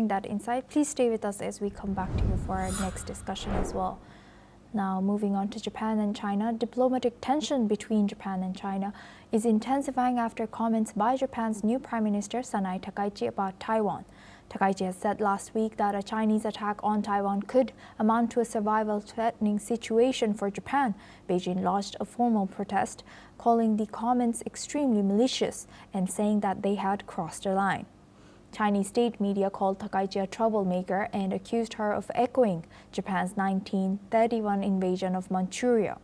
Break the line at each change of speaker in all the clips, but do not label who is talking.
sharing that insight. Please stay with us as we come back to you for our next discussion as well. Now, moving on to Japan and China, diplomatic tension between Japan and China is intensifying after comments by Japan's new Prime Minister Sanae Takaichi about Taiwan. Takaichi has said last week that a Chinese attack on Taiwan could amount to a survival-threatening situation for Japan. Beijing lodged a formal protest, calling the comments extremely malicious and saying that they had crossed a line. Chinese state media called Takaichi a troublemaker and accused her of echoing Japan's 1931 invasion of Manchuria.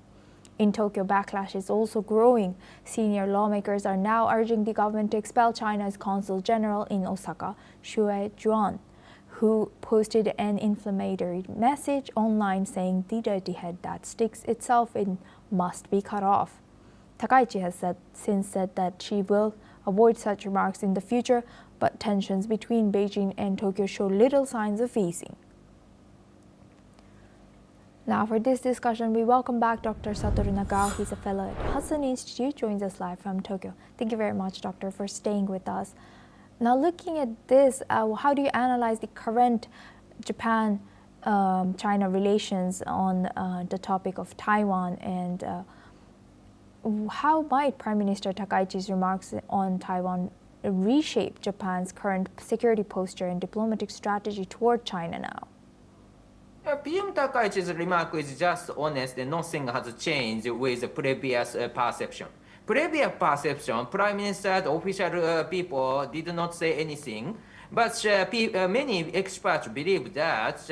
In Tokyo, backlash is also growing. Senior lawmakers are now urging the government to expel China's consul general in Osaka, Xue Zhuan, who posted an inflammatory message online saying the dirty head that sticks itself in must be cut off. Takaichi has since said that she will avoid such remarks in the future, but tensions between Beijing and Tokyo show little signs of easing. Now, for this discussion, we welcome back Dr. Satoru Nagao. He's a fellow at Hudson Institute, joins us live from Tokyo. Thank you very much, Doctor, for staying with us. Now, looking at this, how do you analyze the current Japan-China relations on the topic of Taiwan, and how might Prime Minister Takaichi's remarks on Taiwan reshape Japan's current security posture and diplomatic strategy toward China now?
PM Takaichi's remark is just honest and nothing has changed with the previous perception. Previous perception, Prime Minister's official people did not say anything, but many experts believe that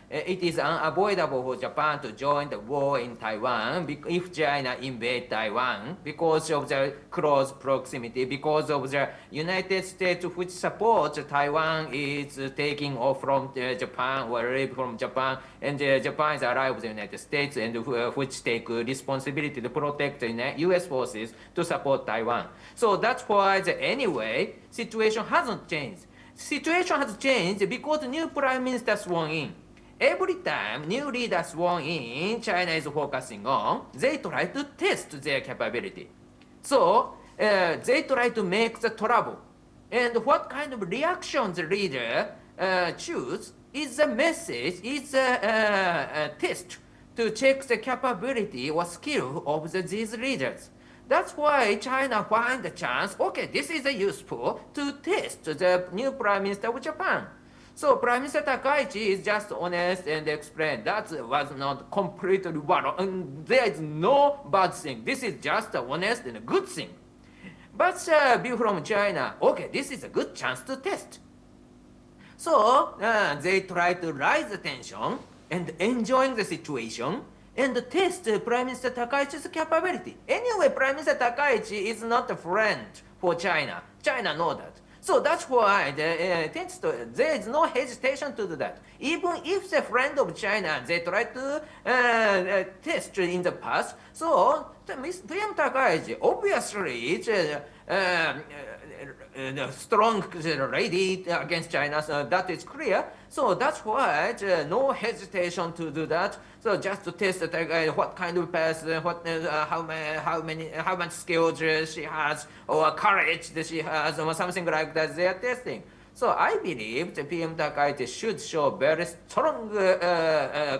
it is unavoidable for Japan to join the war in Taiwan if China invade Taiwan because of the close proximity, because of the United States which supports Taiwan is taking off from Japan or leave from Japan, and Japan is allied with the United States and which take responsibility to protect the US forces to support Taiwan. So that's why anyway, situation hasn't changed. Situation has changed because new prime minister sworn in. Every time new leader sworn in, China is focusing on, they try to test their capability. So they try to make the trouble. And what kind of reaction the leader choose is a message, is a test to check the capability or skill of these leaders. That's why China find the chance, okay, this is useful to test the new Prime Minister of Japan. So Prime Minister Takaichi is just honest and explain that was not completely bad. And there is no bad thing. This is just honest and a good thing. But view from China, okay, this is a good chance to test. So they try to raise the tension and enjoying the situation and test Prime Minister Takaichi's capability. Anyway, Prime Minister Takaichi is not a friend for China. China knows that. So that's why there is no hesitation to do that. Even if the friend of China, they try to test in the past. So PM Takaichi obviously is strong ready against China, so that is clear. So that's why no hesitation to do that. So just to test what kind of person, how much skills she has, or courage that she has, or something like that. They are testing. So I believe the PM Takaichi should show very strong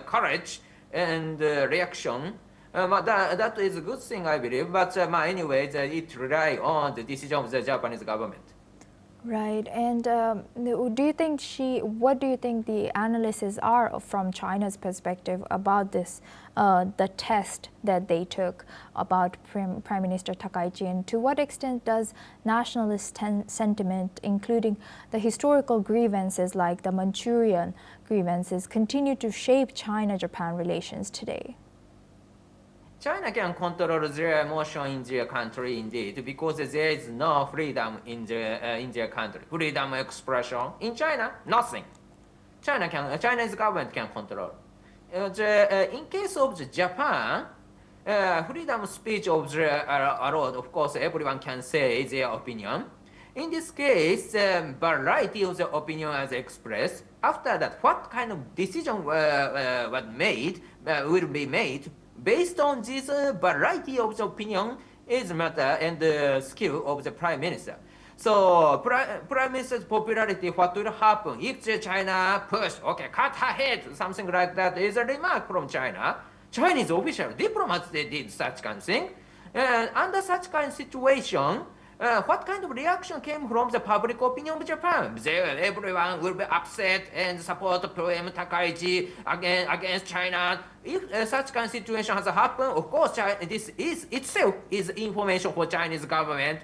courage and reaction. That is a good thing, I believe. But anyway, it relies on the decision of the Japanese government.
Right. And what do you think the analyses are from China's perspective about this, the test that they took about Prime Minister Takaichi, and to what extent does nationalist sentiment, including the historical grievances like the Manchurian grievances, continue to shape China-Japan relations today?
China can control their emotion in their country indeed, because there is no freedom in their country. Freedom of expression in China, nothing. Chinese government can control. In case of Japan, freedom of speech of allowed. Of course, everyone can say their opinion. In this case, variety of the opinion as expressed. After that, what kind of decision will be made based on this variety of the opinion is matter and the skill of the Prime Minister. So Prime Minister's popularity, what will happen if China push, okay, cut ahead, something like that is a remark from China. Chinese official diplomats, they did such kind of thing. And under such kind of situation, what kind of reaction came from the public opinion of Japan? Everyone will be upset and support Prime Takaichi against China. If such kind of situation has happened, of course, this is itself is information for Chinese government.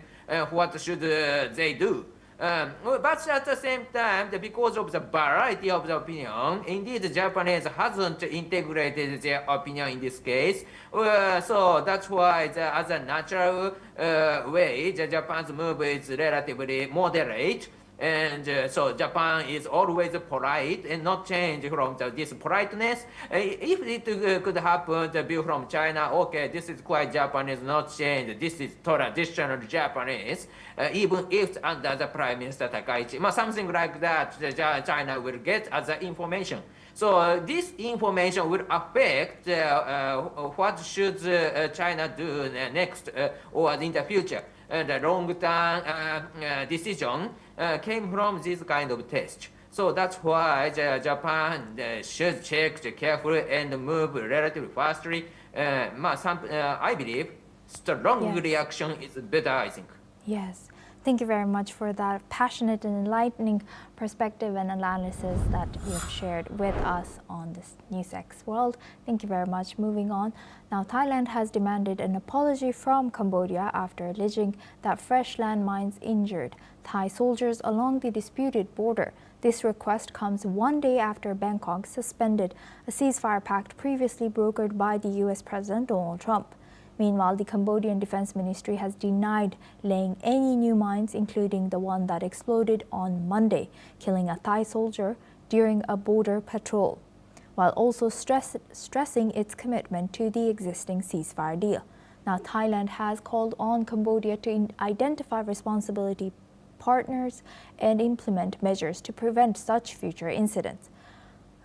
What should they do? But at the same time, because of the variety of the opinion, indeed, the Japanese hasn't integrated their opinion in this case. So that's why, as a natural way, the Japan's move is relatively moderate. And so Japan is always polite and not change from this politeness. If it could happen, the view from China, okay, this is quite Japanese, not change. This is traditional Japanese, even if under the Prime Minister Takaichi. Something like that, China will get as information. So this information will affect what should China do next or in the future. The long-term decision came from this kind of test. So that's why Japan should check carefully and move relatively fastly. I believe strong reaction is better, I think.
Yes. Thank you very much for that passionate and enlightening perspective and analysis that you have shared with us on this NewsX World. Thank you very much. Moving on. Now, Thailand has demanded an apology from Cambodia after alleging that fresh landmines injured Thai soldiers along the disputed border. This request comes one day after Bangkok suspended a ceasefire pact previously brokered by the U.S. President Donald Trump. Meanwhile, the Cambodian Defense Ministry has denied laying any new mines, including the one that exploded on Monday, killing a Thai soldier during a border patrol, while also stressing its commitment to the existing ceasefire deal. Now, Thailand has called on Cambodia to identify responsibility partners and implement measures to prevent such future incidents.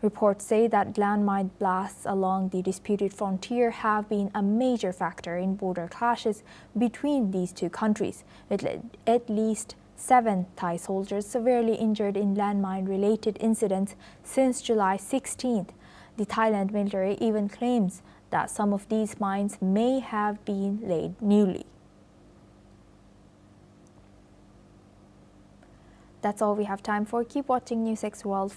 Reports say that landmine blasts along the disputed frontier have been a major factor in border clashes between these two countries, with at least 7 Thai soldiers severely injured in landmine-related incidents since July 16th. The Thailand military even claims that some of these mines may have been laid newly. That's all we have time for. Keep watching NewsX World for